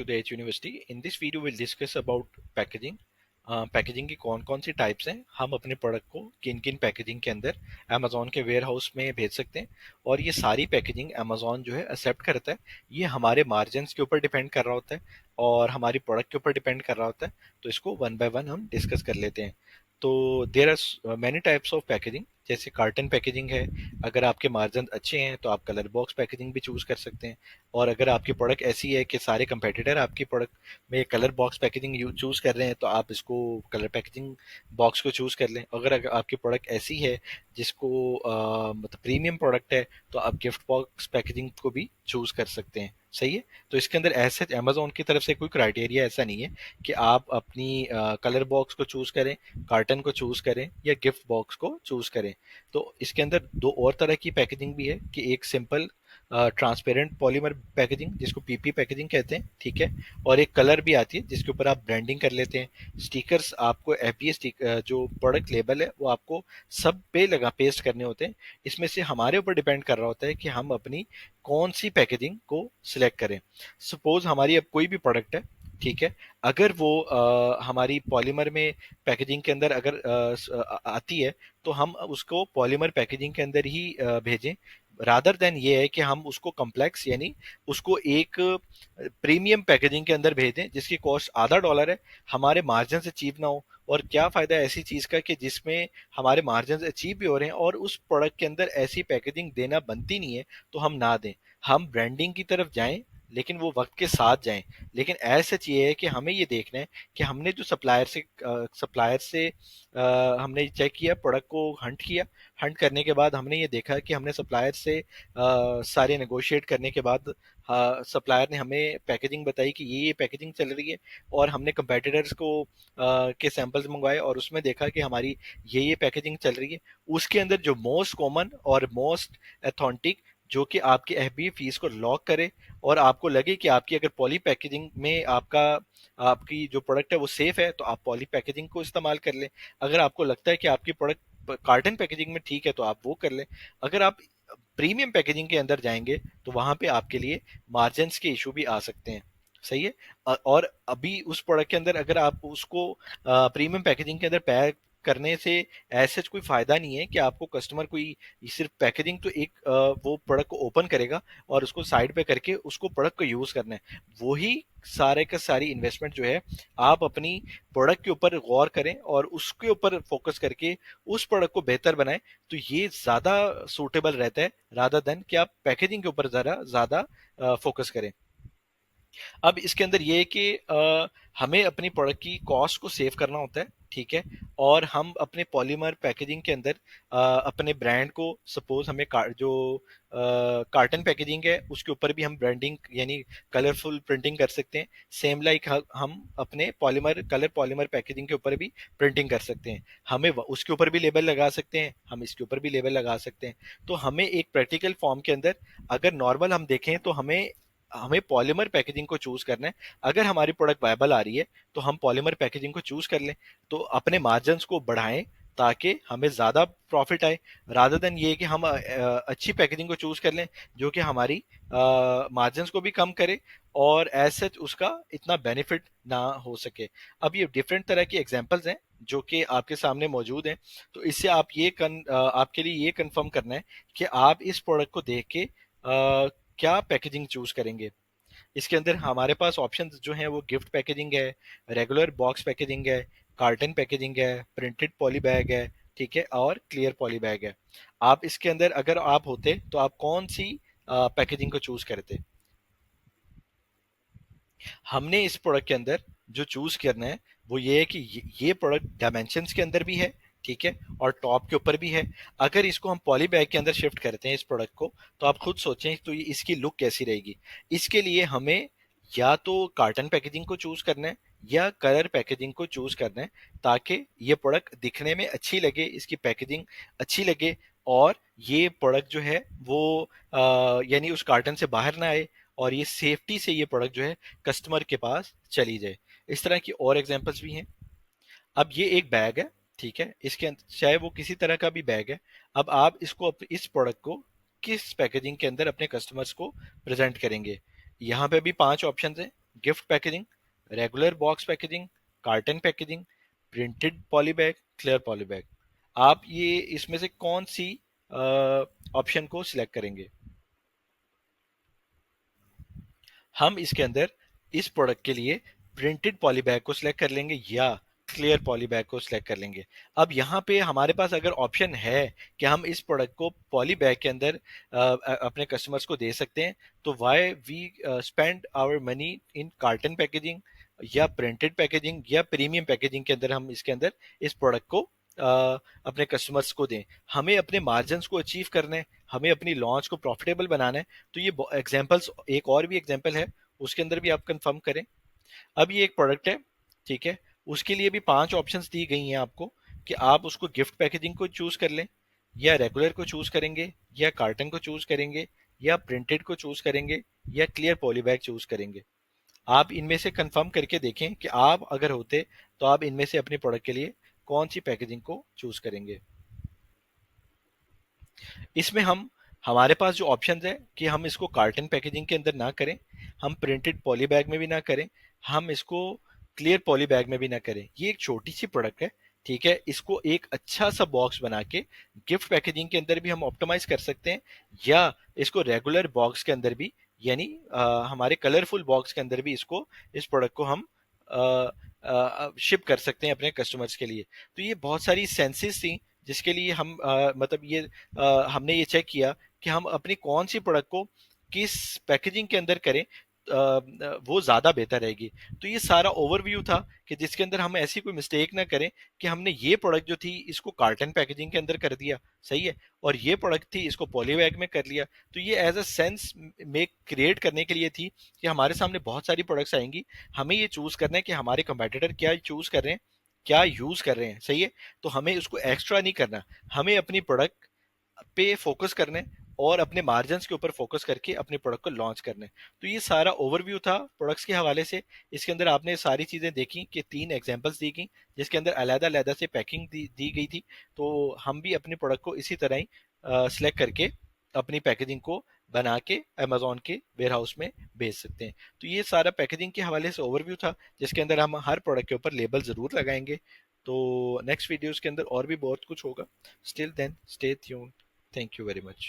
to the H University. In this video, we'll discuss about packaging. Packaging की कौन कौन सी types हैं, हम अपने प्रोडक्ट को किन किन पैकेजिंग के अंदर अमेजोन के वेयर हाउस में भेज सकते हैं, और ये सारी पैकेजिंग अमेजोन जो है एक्सेप्ट करता है। ये हमारे मार्जिन के ऊपर डिपेंड कर रहा होता है और हमारी प्रोडक्ट के ऊपर डिपेंड कर रहा होता है। तो इसको वन बाय वन हम डिस्कस कर लेते हैं। तो there are many types of packaging, जैसे कार्टन पैकेजिंग है। अगर आपके मार्जिन अच्छे हैं तो आप कलर बॉक्स पैकेजिंग भी चूज कर सकते हैं। और अगर आपकी प्रोडक्ट ऐसी है कि सारे कंपेटिटर आपकी प्रोडक्ट में कलर बॉक्स पैकेजिंग चूज कर रहे हैं, तो आप इसको कलर पैकेजिंग बॉक्स को चूज कर लें। अगर आपकी प्रोडक्ट ऐसी है जिसको मतलब प्रीमियम प्रोडक्ट है, तो आप गिफ्ट बॉक्स पैकेजिंग को भी चूज कर सकते हैं। सही है। तो इसके अंदर ऐसे अमेजोन की तरफ से कोई क्राइटेरिया ऐसा नहीं है कि आप अपनी कलर बॉक्स को चूज करें, कार्टन को चूज करें या गिफ्ट बॉक्स को चूज करें। तो इसके अंदर दो और तरह की पैकेजिंग भी है कि एक सिंपल ट्रांसपेरेंट पॉलीमर पैकेजिंग जिसको पीपी पैकेजिंग कहते हैं, ठीक है। और एक कलर भी आती है जिसके ऊपर आप ब्रांडिंग कर लेते हैं। स्टिकर्स आपको एफबीए जो प्रोडक्ट लेबल है वो आपको सब पे लगा पेस्ट करने होते हैं। इसमें से हमारे ऊपर डिपेंड कर रहा होता है कि हम अपनी कौन सी पैकेजिंग को सिलेक्ट करें। सपोज हमारी अब कोई भी प्रोडक्ट है, ठीक है। अगर वो हमारी पॉलीमर में पैकेजिंग के अंदर अगर आती है, तो हम उसको पॉलीमर पैकेजिंग के अंदर ही भेजें, रादर देन ये है कि हम उसको कम्प्लेक्स यानी उसको एक प्रीमियम पैकेजिंग के अंदर भेज दें जिसकी कॉस्ट $0.5 है, हमारे मार्जिन अचीव ना हो। और क्या फायदा है ऐसी चीज का कि जिसमें हमारे मार्जिन अचीव भी हो रहे हैं और उस प्रोडक्ट के अंदर ऐसी पैकेजिंग देना बनती नहीं है, तो हम ना दें। हम ब्रांडिंग की तरफ जाएं, लेकिन वो वक्त के साथ जाएं। लेकिन ऐसा चाहिए है कि हमें ये देखना है कि हमने जो सप्लायर से हमने चेक किया, प्रोडक्ट को हंट किया। हंट करने के बाद हमने ये देखा कि हमने सप्लायर से सारे नेगोशिएट करने के बाद सप्लायर ने हमें पैकेजिंग बताई कि ये पैकेजिंग चल रही है। और हमने कंपेटिटर्स को के सैंपल्स मंगवाए और उसमें देखा कि हमारी ये पैकेजिंग चल रही है। उसके अंदर जो मोस्ट कॉमन और मोस्ट अथेंटिक, जो कि आपकी एफबी फीस को लॉक करे और आपको लगे कि आपकी अगर पॉली पैकेजिंग में आपकी जो प्रोडक्ट है वो सेफ है, तो आप पॉली पैकेजिंग को इस्तेमाल कर लें। अगर आपको लगता है कि आपकी प्रोडक्ट कार्टन पैकेजिंग में ठीक है, तो आप वो कर लें। अगर आप प्रीमियम पैकेजिंग के अंदर जाएंगे तो वहां पे आपके लिए मार्जिन के इशू भी आ सकते हैं। सही है। और अभी उस प्रोडक्ट के अंदर अगर आप उसको प्रीमियम पैकेजिंग के अंदर पैक करने से ऐसा कोई फायदा नहीं है कि आपको कस्टमर कोई सिर्फ पैकेजिंग तो एक वो प्रोडक्ट को ओपन करेगा और उसको साइड पे करके उसको प्रोडक्ट को यूज करना है। वही सारे का सारी इन्वेस्टमेंट जो है आप अपनी प्रोडक्ट के ऊपर गौर करें और उसके ऊपर फोकस करके उस प्रोडक्ट को बेहतर बनाएं। तो ये ज्यादा सूटेबल रहता है रादर देन कि आप पैकेजिंग के ऊपर जरा ज्यादा फोकस करें। अब इसके अंदर ये है कि हमें अपनी प्रोडक्ट की कॉस्ट को सेव करना होता है, ठीक है। और हम अपने पॉलीमर पैकेजिंग के अंदर अपने ब्रांड को, सपोज हमें जो कार्टन पैकेजिंग है उसके ऊपर भी हम ब्रांडिंग यानी कलरफुल प्रिंटिंग कर सकते हैं। सेम लाइक हम अपने पॉलीमर पैकेजिंग के ऊपर भी प्रिंटिंग कर सकते हैं। हमें उसके ऊपर भी लेबल लगा सकते हैं, हम इसके ऊपर भी लेबल लगा सकते हैं। तो हमें एक प्रैक्टिकल फॉर्म के अंदर अगर नॉर्मल हम देखें तो हमें हमें पॉलीमर पैकेजिंग को चूज करना है। अगर हमारी प्रोडक्ट वायबल आ रही है तो हम पॉलीमर पैकेजिंग को चूज कर लें। तो अपने मार्जिन को बढ़ाएं ताकि हमें ज्यादा प्रॉफिट आए, रादर देन ये कि हम अच्छी पैकेजिंग को चूज कर लें जो कि हमारी मार्जिन को भी कम करे और एज सच उसका इतना बेनिफिट ना हो सके। अब ये डिफरेंट तरह की एग्जांपल्स हैं जो कि आपके सामने मौजूद हैं। तो इससे आप आपके लिए ये कंफर्म करना है कि आप इस प्रोडक्ट को देख के क्या पैकेजिंग चूज करेंगे। इसके अंदर हमारे पास ऑप्शन जो हैं वो गिफ्ट पैकेजिंग है, रेगुलर बॉक्स पैकेजिंग है, कार्टन पैकेजिंग है, प्रिंटेड पॉली बैग है, ठीक है, और क्लियर पॉली बैग है। आप इसके अंदर अगर आप होते तो आप कौन सी पैकेजिंग को चूज करते। हमने इस प्रोडक्ट के अंदर जो चूज करना है वो ये है कि ये प्रोडक्ट डायमेंशंस के अंदर भी है, ठीक है, और टॉप के ऊपर भी है। अगर इसको हम पॉली बैग के अंदर शिफ्ट करते हैं इस प्रोडक्ट को, तो आप खुद सोचें तो ये इसकी लुक कैसी रहेगी। इसके लिए हमें या तो कार्टन पैकेजिंग को चूज करना है या कलर पैकेजिंग को चूज करना है, ताकि ये प्रोडक्ट दिखने में अच्छी लगे, इसकी पैकेजिंग अच्छी लगे और ये प्रोडक्ट जो है वो यानी उस कार्टन से बाहर ना आए और ये सेफ्टी से ये प्रोडक्ट जो है कस्टमर के पास चली जाए। इस तरह की और एग्जांपल्स भी हैं। अब ये एक बैग है, ठीक है, इसके अंदर चाहे वो किसी तरह का भी बैग है। अब आप इस प्रोडक्ट को किस पैकेजिंग के अंदर अपने कस्टमर्स को प्रेजेंट करेंगे। यहाँ पे भी 5 ऑप्शंस हैं। Gift packaging, regular box packaging, carton packaging, printed polybag, clear polybag. आप ये इसमें से कौन सी ऑप्शन को सिलेक्ट करेंगे? हम इसके अंदर इस प्रोडक्ट के लिए प्रिंटेड पॉलीबैग को सिलेक्ट कर लेंगे या क्लियर पॉलीबैग को सिलेक्ट कर लेंगे। अब यहाँ पे हमारे पास अगर ऑप्शन है कि हम इस प्रोडक्ट को पॉलीबैग के अंदर अपने कस्टमर्स को दे सकते हैं, तो why we spend our money in carton packaging या प्रिंटेड पैकेजिंग या प्रीमियम पैकेजिंग के अंदर हम इसके अंदर इस प्रोडक्ट को अपने कस्टमर्स को दें। हमें अपने मार्जिन को अचीव करना है, हमें अपनी लॉन्च को प्रॉफिटेबल बनाना है। तो ये एग्जांपल्स, एक और भी एग्जांपल है, उसके अंदर भी आप कंफर्म करें। अब ये एक प्रोडक्ट है, ठीक है, उसके लिए भी 5 ऑप्शंस दी गई हैं आपको कि आप उसको गिफ्ट पैकेजिंग को चूज कर लें, या रेगुलर को चूज करेंगे, या कार्टन को चूज करेंगे, या प्रिंटेड को चूज करेंगे, या क्लियर पॉलीबैग चूज करेंगे। आप इनमें से कंफर्म करके देखें कि आप अगर होते तो आप इनमें से अपने प्रोडक्ट के लिए कौन सी पैकेजिंग को चूज करेंगे। इसमें हम, हमारे पास जो ऑप्शन है कि हम इसको कार्टन पैकेजिंग के अंदर ना करें, हम प्रिंटेड पॉली बैग में भी ना करें, हम इसको क्लियर पॉली बैग में भी ना करें। ये एक छोटी सी प्रोडक्ट है, ठीक है, इसको एक अच्छा सा बॉक्स बना के गिफ्ट पैकेजिंग के अंदर भी हम ऑप्टिमाइज कर सकते हैं, या इसको रेगुलर बॉक्स के अंदर भी, यानी हमारे कलरफुल बॉक्स के अंदर भी इसको, इस प्रोडक्ट को हम शिप कर सकते हैं अपने कस्टमर्स के लिए। तो ये बहुत सारी सेंसेस थी जिसके लिए हम मतलब ये हमने ये चेक किया कि हम अपनी कौन सी प्रोडक्ट को किस पैकेजिंग के अंदर करें, वो ज्यादा बेहतर रहेगी। तो ये सारा ओवरव्यू था कि जिसके अंदर हम ऐसी कोई मिस्टेक ना करें कि हमने ये प्रोडक्ट जो थी इसको कार्टन पैकेजिंग के अंदर कर दिया, सही है, और ये प्रोडक्ट थी इसको पॉली बैग में कर लिया। तो ये as a sense make create करने के लिए थी कि हमारे सामने बहुत सारी प्रोडक्ट्स आएंगी, हमें ये चूज करना है कि हमारे कंपेटिटर क्या चूज कर रहे हैं, क्या यूज कर रहे हैं, सही है। तो हमें उसको एक्स्ट्रा नहीं करना, हमें अपनी प्रोडक्ट पे फोकस करना है और अपने मार्जिन के ऊपर फोकस करके अपने प्रोडक्ट को लॉन्च करना है। तो ये सारा ओवरव्यू था प्रोडक्ट्स के हवाले से। इसके अंदर आपने सारी चीजें देखी कि 3 एग्जांपल्स दी गई जिसके अंदर अलग अलग से पैकिंग दी गई थी। तो हम भी अपने प्रोडक्ट को इसी तरह ही सिलेक्ट करके अपनी पैकेजिंग को बना के अमेजोन के वेयर हाउस में भेज सकते हैं। तो ये सारा पैकेजिंग के हवाले से ओवरव्यू था जिसके अंदर हम हर प्रोडक्ट के ऊपर लेबल जरूर लगाएंगे। तो नेक्स्ट वीडियोस के अंदर और भी बहुत कुछ होगा। Still then stay tuned. Thank you very much.